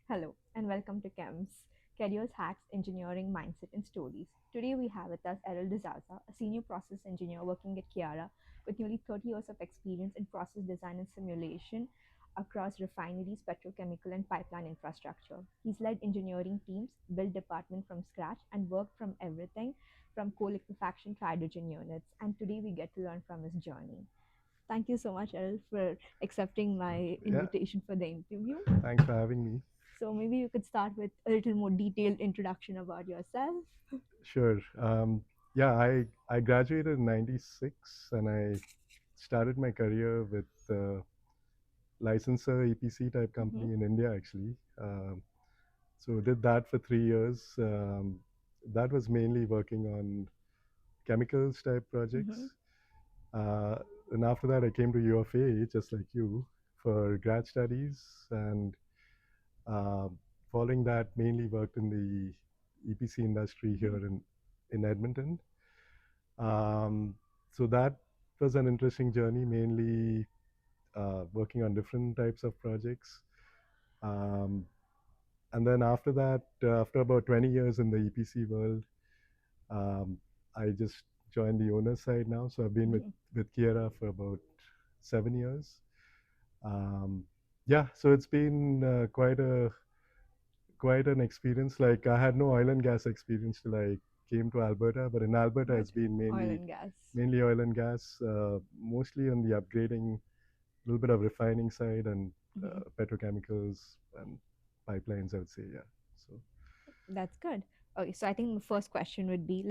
Hello and welcome to CHEMS, Careers, Hacks, Engineering, Mindset and Stories. Today we have with us Errol, a senior process engineer working at Keyera with nearly 30 years of experience in process design and simulation across refineries, petrochemical and pipeline infrastructure. He's led engineering teams, built department from scratch and worked from everything from co-liquefaction to hydrogen units. And today we get to learn from his journey. Thank you so much, Errol, for accepting my Yeah, invitation for the interview. thanks for having me. So maybe you could start with a little more detailed introduction about yourself. Sure. Yeah, I graduated in '96 and I started my career with licensor EPC type Mm-hmm. company in India actually. So did that for 3 years. That was mainly working on chemicals type projects. Mm-hmm. Uh, and after that, I came to UFA just like you for grad studies, and uh, following that, mainly worked in the EPC industry here Mm-hmm. in Edmonton. Um, so that was an interesting journey, mainly working on different types of projects. Um, and then after that, after about 20 years in the EPC world, um, I just joined the owner side now. So I've been Mm-hmm. with Keyera for about 7 years. Um, yeah, so it's been quite an experience. Like I had no oil and gas experience till I came to Alberta, but in Alberta Good. it's been Oil mainly and gas. mainly oil and gas, mostly on the upgrading, a little bit of refining side and Mm-hmm. petrochemicals and pipelines. I would say, yeah. So That's good. Okay, so I think the first question would be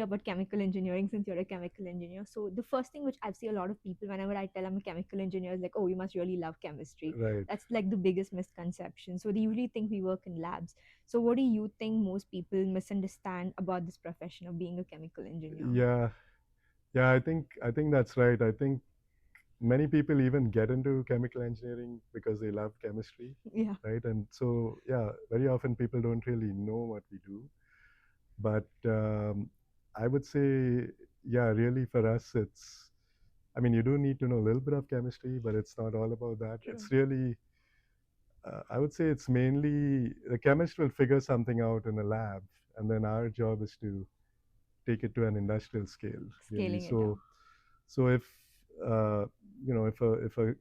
about chemical engineering since you're a chemical engineer. So the first thing which I've seen a lot of people whenever I tell I'm a chemical engineer is like, oh, you must really love chemistry. right, That's like the biggest misconception. So they usually think we work in labs. So what do you think most people misunderstand about this profession of being a chemical engineer? yeah, yeah. I think that's right. I think many people even get into chemical engineering because they love chemistry, Yeah. right? And so yeah, very often people don't really know what we do. But I would say, yeah, really for us, it's, I mean, you do need to know a little bit of chemistry, but it's not all about that. True. It's really, I would say it's mainly the chemist will figure something out in a lab, and then our job is to take it to an industrial scale, really. Scaling it down. So if uh,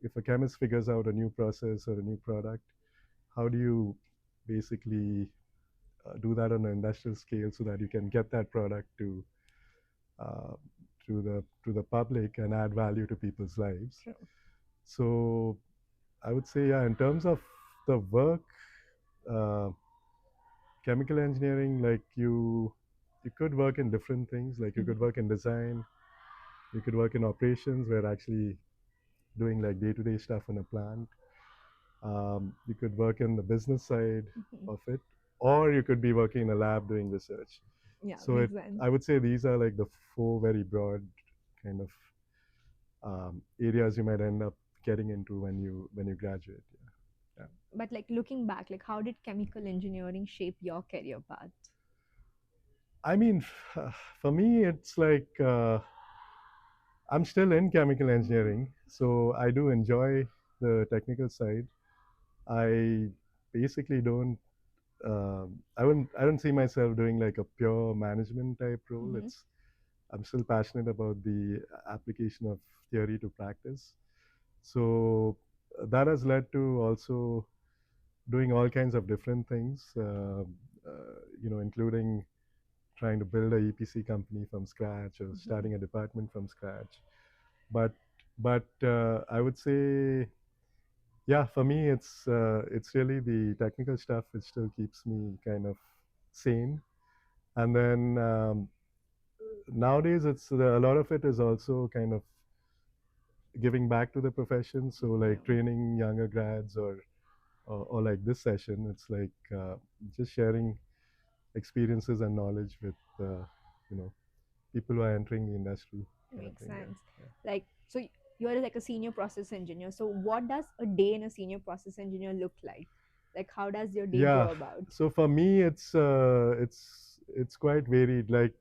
if a chemist figures out a new process or a new product, how do you basically do that on an industrial scale so that you can get that product uh, to the public and add value to people's lives. True. So I would say, yeah, in terms of the work, uh, chemical engineering, like you could work in different things. Like you could Mm-hmm. work in design, you could work in operations, where actually doing like day-to-day stuff in a plant. You could work in the business side Mm-hmm. of it, or you could be working in a lab doing research. Yeah, So makes sense. I would say these are like the four very broad kind of areas you might end up getting into when you graduate. Yeah, yeah. But like looking back, like how did chemical engineering shape your career path? I mean, for me, it's like I'm still in chemical Mm-hmm. engineering, so I do enjoy the technical side. I basically don't. I don't see myself doing like a pure management type role. Mm-hmm. It's I'm still passionate about the application of theory to practice. So that has led to also doing all kinds of different things, including trying to build a EPC company from scratch or Mm-hmm. starting a department from scratch. But I would say, yeah, for me, it's really the technical stuff which still keeps me kind of sane. And then nowadays, a lot of it is also kind of giving back to the profession. So Yeah. like training younger grads or like this session, it's like just sharing experiences and knowledge with you know people who are entering the industry, kind of Makes thing. Yeah, sense. yeah. Like, so you're like a senior process engineer. So, what does a day in a senior process engineer look like? Like, how does your day go Yeah. about? So for me, it's quite varied. Like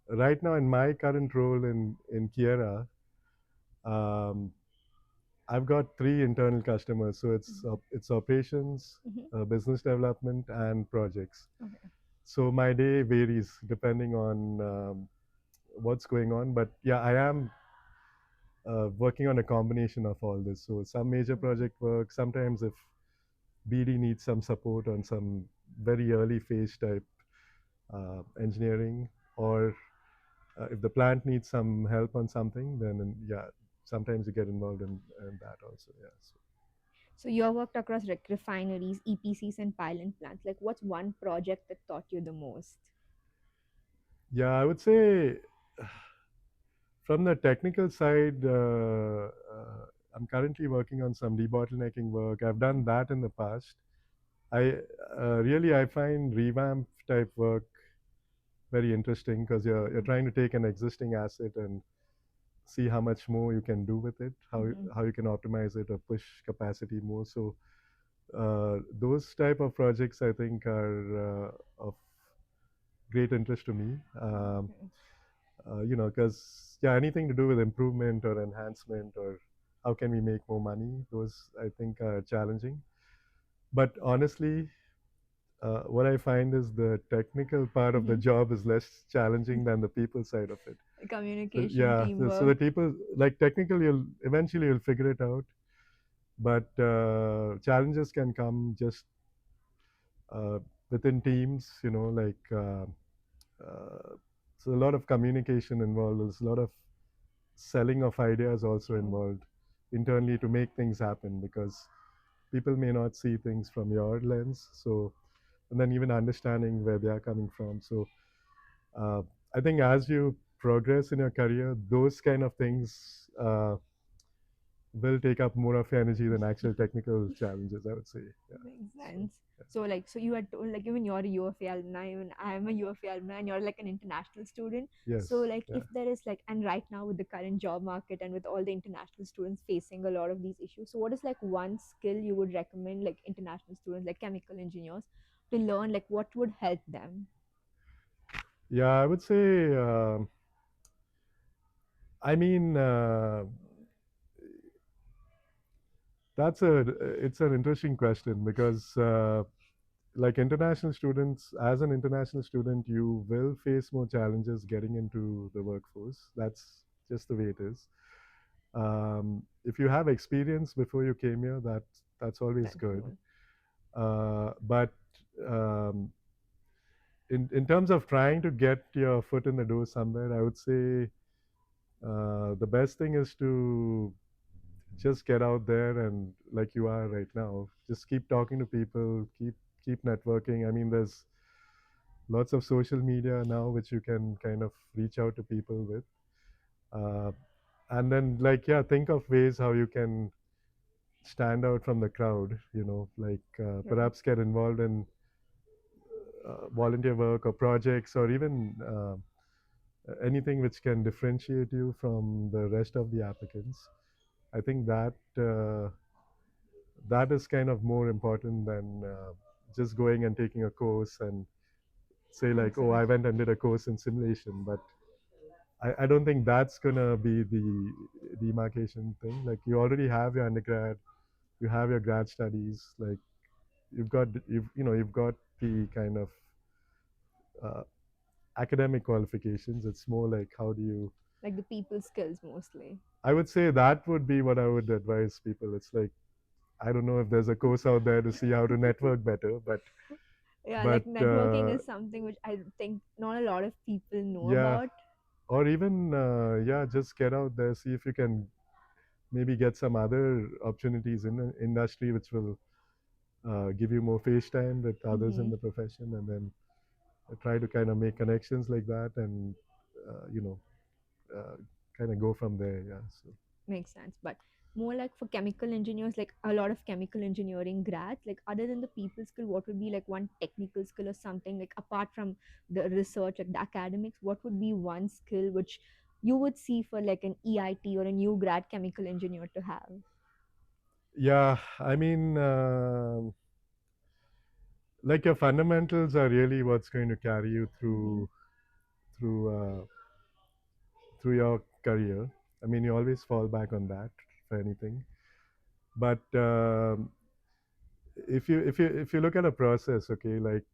right now in my current role in Keyera, um, I've got three internal customers, so Mhm. it's operations, Mhm. business development, and projects. Okay. So my day varies depending on what's going on. But yeah, I am working on a combination of all this. So some major Okay. project work. Sometimes if BD needs some support on some very early phase type engineering, or if the plant needs some help on something, then yeah, sometimes you get involved in that also. Yeah. So, So you have worked across refineries, EPCs, and pilot plants. Like, what's one project that taught you the most? yeah, I would say from the technical side, I'm currently working on some debottlenecking work. I've done that in the past. I really I find revamp type work very interesting because you're Mhm. trying to take an existing asset and see how much more you can do with it, Mhm. how you can optimize it or push capacity more. So those type of projects I think are of great interest to me. Okay. Because yeah, anything to do with improvement or enhancement or how can we make more money, those I think are challenging. But honestly, what I find is the technical part of the Mhm. job is less challenging than the people side of it. So Communication, yeah, so the teamwork. people like technical, you'll figure it out. But challenges can come just uh, within teams, uh, so a lot of communication involved. There's a lot of selling of ideas also True. involved internally to make things happen because people may not see things from your lens. So, and then even understanding where they are coming from. So, uh, I think as you progress in your career, those kind of things will take up more of your energy than actual technical challenges, I would say. Yeah. Makes So, sense. yeah. So like, so you had told like even you're a UFA alumni, even I'm a UFA alumni, and you're like an international student. So Yes. like, Yeah. if there is like, and right now with the current job market and with all the international students facing a lot of these issues, so what is like one skill you would recommend like international students, like chemical engineers, to learn? Like, what would help them? Yeah, I would say, I mean, it's an interesting question because like international students, as an international student, you will face more challenges getting into the workforce. That's just the way it is. If you have experience before you came here, that's always That's good. cool. But um, in terms of trying to get your foot in the door somewhere, I would say the best thing is to just get out there and like you are right now, just keep talking to people, keep networking. I mean, there's lots of social media now which you can kind of reach out to people with, uh, and then like yeah, think of ways how you can stand out from the crowd. Like True. perhaps get involved in volunteer work or projects or even anything which can differentiate you from the rest of the applicants. I think that is kind of more important than just going and taking a course and say like, Makes oh, I sense. went and did a course in simulation. But I don't think that's gonna be the demarcation thing. Like you already have your undergrad, you have your grad studies, like you've got the kind of uh, academic qualifications. It's more like how do you. Like the people skills mostly. I would say that would be what I would advise people. It's like I don't know if there's a course out there to see how to network better, but Yeah, like but networking is something which I think not a lot of people know yeah, about. or even yeah, just get out there, see if you can maybe get some other opportunities in the industry which will give you more face time with others in Hmm. the profession, and then try to kind of make connections like that, and uh, you know, uh, kind of go from there. Yeah. So Makes sense. But more like for chemical engineers, like a lot of chemical engineering grads, like other than the people skill, what would be like one technical skill or something, like apart from the research, like the academics, what would be one skill which you would see for like an EIT or a new grad chemical engineer to have? yeah, I mean, like your fundamentals are really what's going to carry you Hmm. through through your career. I mean, you always fall back on that for anything. But if you look at a process, okay, like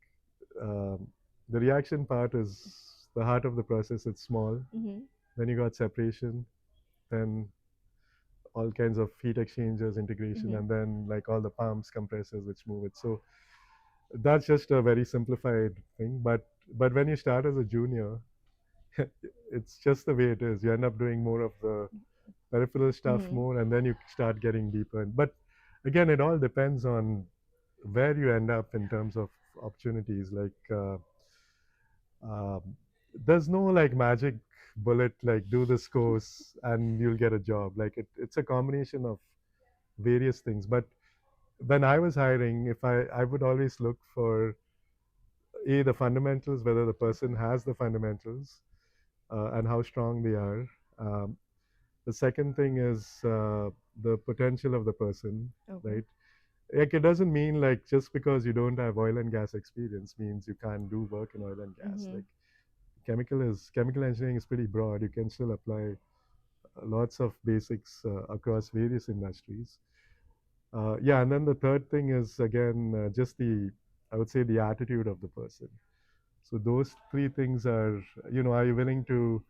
the reaction part is the heart of the process. It's small. Mm-hmm. Then you got separation, then all kinds of heat exchangers, integration, Mm-hmm. and then like all the pumps, compressors which move it. So that's just a very simplified thing. But when you start as a junior, it's just the way it is. You end up doing more of the peripheral stuff Mm-hmm. more, and then you start getting deeper. But again, it all depends on where you end up in terms of opportunities. Like um, there's no like magic bullet, like do this course and you'll get a job. Like it's a combination of various things. But when I was hiring, if I would always look for the fundamentals, whether the person has the fundamentals and how strong they are. Um, the second thing is the potential of the person, Okay. right? Like it doesn't mean like just because you don't have oil and gas experience means you can't do work in oil and gas. Mm-hmm. Like chemical engineering is pretty broad. You can still apply lots of basics across various industries. Yeah, and then the third thing is again just the I would say the attitude of the person. So those three things are, are you willing to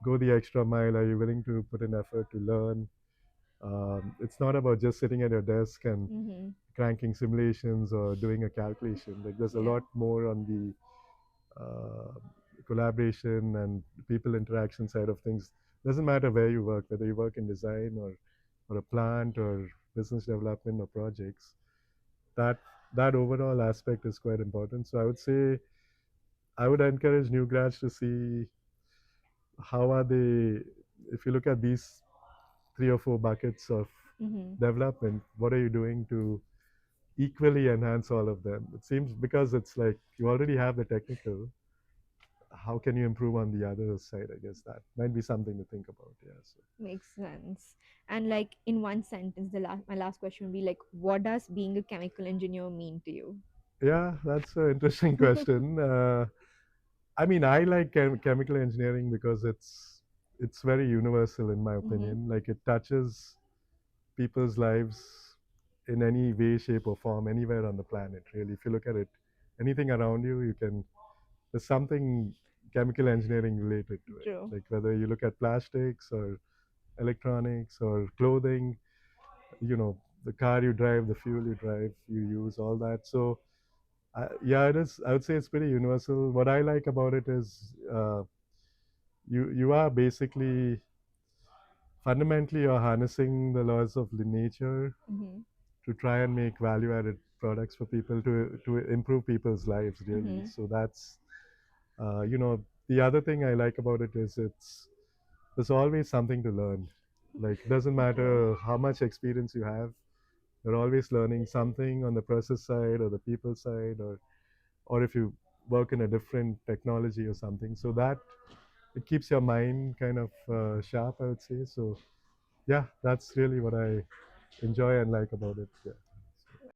go the extra mile? Are you willing to put in effort to learn? It's not about just sitting at your desk and Mm-hmm. cranking simulations or doing a calculation. Like there's a Yeah. lot more on the uh, collaboration and people interaction side of things. Doesn't matter where you work, whether you work in design or a plant or business development or projects. That that overall aspect is quite important. So I would say I would encourage new grads to see how are they. If you look at these three or four buckets of Mm-hmm. development, what are you doing to equally enhance all of them? It seems because it's like you already have the technical, how can you improve on the other side? I guess that might be something to think about. Yeah. So Makes sense. And like in one sentence, my last question would be like, what does being a chemical engineer mean to you? yeah, that's an interesting question. I mean, I like chemical engineering because it's very universal in my Mm-hmm. opinion. Like it touches people's lives in any way, shape, or form, anywhere on the planet. Really, if you look at it, anything around you, you can there's something chemical engineering related to it. True. Like whether you look at plastics or electronics or clothing, the car you drive, the fuel you drive, you use all that. So yeah, it is. I would say it's pretty universal. What I like about it is you are basically fundamentally you're harnessing the laws of nature Mm-hmm. to try and make value added products for people to improve people's lives really. Mm-hmm. So that's you know the other thing I like about it is there's always something to learn. Like it doesn't True. matter how much experience you have, you're always learning something on the process side or the people side, or if you work in a different technology or something. So that it keeps your mind kind of sharp, I would say. So yeah, that's really what I enjoy and like about it. Yeah.